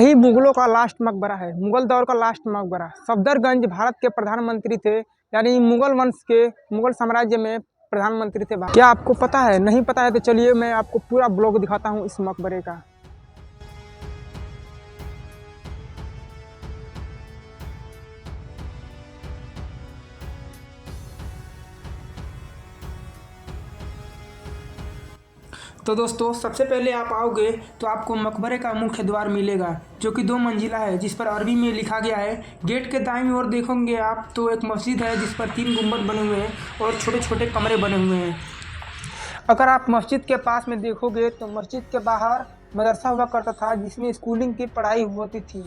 यही मुगलों का लास्ट मकबरा है, मुगल दौर का लास्ट मकबरा। सफदरजंग भारत के प्रधानमंत्री थे, यानी मुगल वंश के, मुगल साम्राज्य में प्रधानमंत्री थे। क्या आपको पता है? नहीं पता है तो चलिए मैं आपको पूरा ब्लॉग दिखाता हूँ इस मकबरे का। तो दोस्तों, सबसे पहले आप आओगे तो आपको मकबरे का मुख्य द्वार मिलेगा, जो कि 2 मंजिला है, जिस पर अरबी में लिखा गया है। गेट के दाईं ओर देखोगे आप तो एक मस्जिद है, जिस पर 3 गुंबद बने हुए हैं और छोटे छोटे कमरे बने हुए हैं। अगर आप मस्जिद के पास में देखोगे तो मस्जिद के बाहर मदरसा हुआ करता था, जिसमें स्कूलिंग की पढ़ाई होती थी।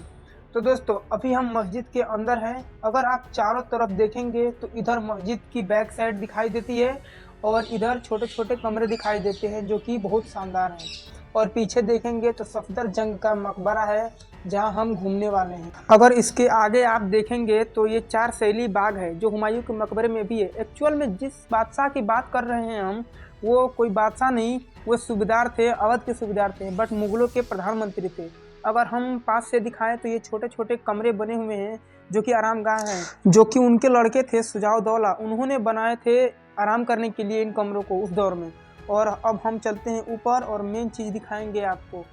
तो दोस्तों, अभी हम मस्जिद के अंदर हैं। अगर आप चारों तरफ देखेंगे तो इधर मस्जिद की बैक साइड दिखाई देती है और इधर छोटे छोटे कमरे दिखाई देते हैं, जो कि बहुत शानदार हैं। और पीछे देखेंगे तो सफदरजंग का मकबरा है, जहां हम घूमने वाले हैं। अगर इसके आगे आप देखेंगे तो ये 4 शैली बाग है, जो हुमायूं के मकबरे में भी है। एक्चुअल में जिस बादशाह की बात कर रहे हैं हम, वो कोई बादशाह नहीं, वो सूबेदार थे, अवध के सूबेदार थे, बट मुगलों के प्रधानमंत्री थे। अगर हम पास से दिखाएं तो ये छोटे छोटे कमरे बने हुए हैं, जो कि आरामगाह हैं, जो कि उनके लड़के थे शुजाउद्दौला, उन्होंने बनाए थे आराम करने के लिए इन कमरों को उस दौर में। और अब हम चलते हैं ऊपर और मेन चीज़ दिखाएंगे आपको।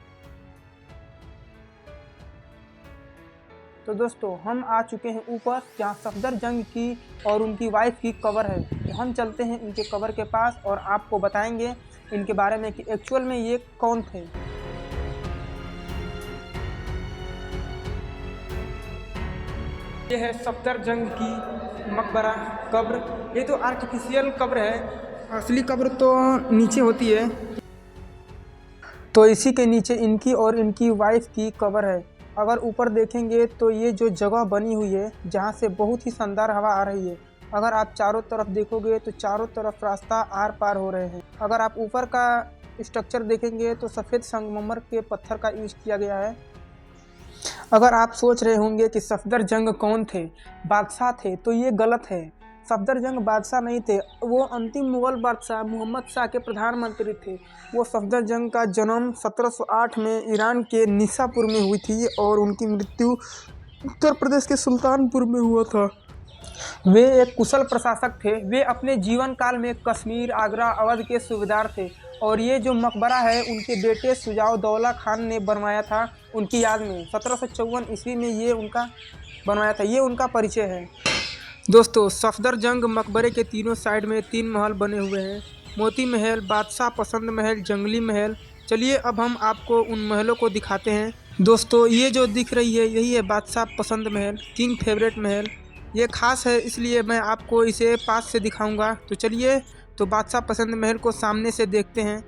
तो दोस्तों, हम आ चुके हैं ऊपर, जहाँ सफदरजंग की और उनकी वाइफ की कब्र है। तो हम चलते हैं इनके कब्र के पास और आपको बताएंगे इनके बारे में कि एक्चुअल में ये कौन थे। ये है सफदरजंग की मकबरा कब्र। ये तो आर्टिफिशियल कब्र है, असली कब्र तो नीचे होती है। तो इसी के नीचे इनकी और इनकी वाइफ की कब्र है। अगर ऊपर देखेंगे तो ये जो जगह बनी हुई है, जहाँ से बहुत ही शानदार हवा आ रही है। अगर आप चारों तरफ देखोगे तो चारों तरफ रास्ता आर पार हो रहे हैं। अगर आप ऊपर का स्ट्रक्चर देखेंगे तो सफ़ेद संगमरमर के पत्थर का यूज किया गया है। अगर आप सोच रहे होंगे कि सफदरजंग कौन थे, बादशाह थे, तो ये गलत है। सफदरजंग बादशाह नहीं थे, वो अंतिम मुगल बादशाह मोहम्मद शाह के प्रधानमंत्री थे। वो सफदरजंग का जन्म 1708 में ईरान के निसापुर में हुई थी और उनकी मृत्यु उत्तर प्रदेश के सुल्तानपुर में हुआ था। वे एक कुशल प्रशासक थे। वे अपने जीवन काल में कश्मीर, आगरा, अवध के सूबेदार थे। और ये जो मकबरा है उनके बेटे शुजाउद्दौला खान ने बनवाया था उनकी याद में। 1754 ईस्वी में ये उनका बनवाया था। ये उनका परिचय है। दोस्तों, सफदरजंग मकबरे के तीनों साइड में 3 महल बने हुए हैं। मोती महल, बादशाह पसंद महल, जंगली महल। चलिए अब हम आपको उन महलों को दिखाते हैं। दोस्तों, ये जो दिख रही है यही है बादशाह पसंद महल, किंग फेवरेट महल। ये खास है, इसलिए मैं आपको इसे पास से दिखाऊंगा। तो चलिए, तो बादशाह पसंद महल को सामने से देखते हैं।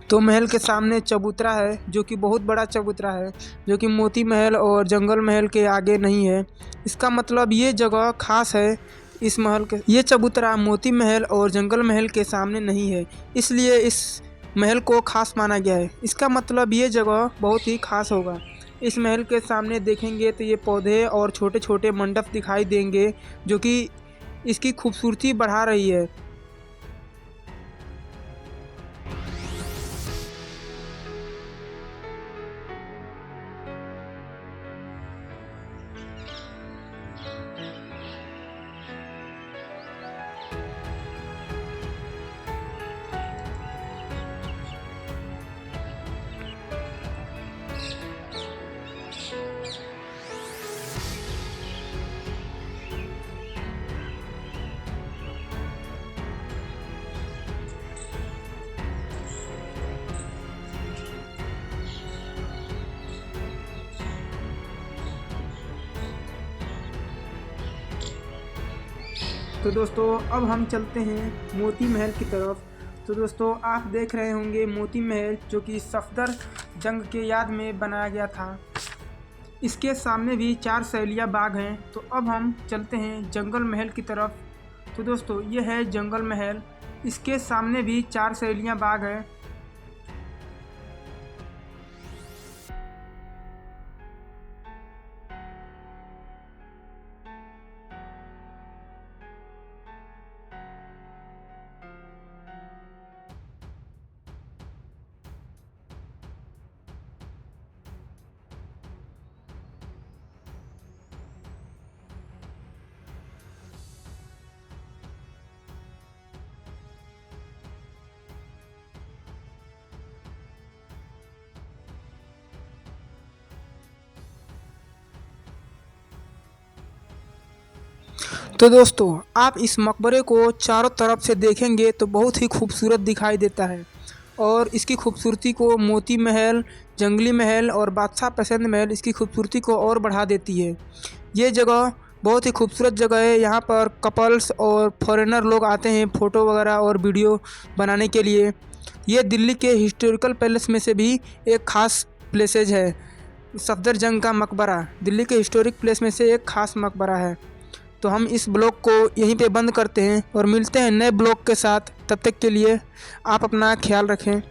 तो महल के सामने चबूतरा है, जो कि बहुत बड़ा चबूतरा है, जो कि मोती महल और जंगल महल के आगे नहीं है। इसका मतलब ये जगह खास है। इस महल के, ये चबूतरा मोती महल और जंगल महल के सामने नहीं है, इसलिए इस महल को खास माना गया है। इसका मतलब ये जगह बहुत ही खास होगा। इस महल के सामने देखेंगे तो ये पौधे और छोटे छोटे मंडप दिखाई देंगे, जो कि इसकी खूबसूरती बढ़ा रही है। तो दोस्तों, अब हम चलते हैं मोती महल की तरफ। तो दोस्तों, आप देख रहे होंगे मोती महल, जो कि सफदर जंग के याद में बनाया गया था। इसके सामने भी 4 शैलिया बाग हैं। तो अब हम चलते हैं जंगल महल की तरफ। तो दोस्तों, ये है जंगल महल। इसके सामने भी 4 शैलिया बाग हैं। तो दोस्तों, आप इस मकबरे को चारों तरफ से देखेंगे तो बहुत ही खूबसूरत दिखाई देता है और इसकी खूबसूरती को मोती महल, जंगली महल और बादशाह पसंद महल इसकी खूबसूरती को और बढ़ा देती है। ये जगह बहुत ही खूबसूरत जगह है। यहाँ पर कपल्स और फॉरेनर लोग आते हैं फ़ोटो वगैरह और वीडियो बनाने के लिए। ये दिल्ली के हिस्टोरिकल पैलेस में से भी एक ख़ास प्लेसेज है। सफदरजंग का मकबरा दिल्ली के हिस्टोरिक प्लेस में से एक ख़ास मकबरा है। तो हम इस ब्लॉग को यहीं पे बंद करते हैं और मिलते हैं नए ब्लॉग के साथ। तब तक के लिए आप अपना ख्याल रखें।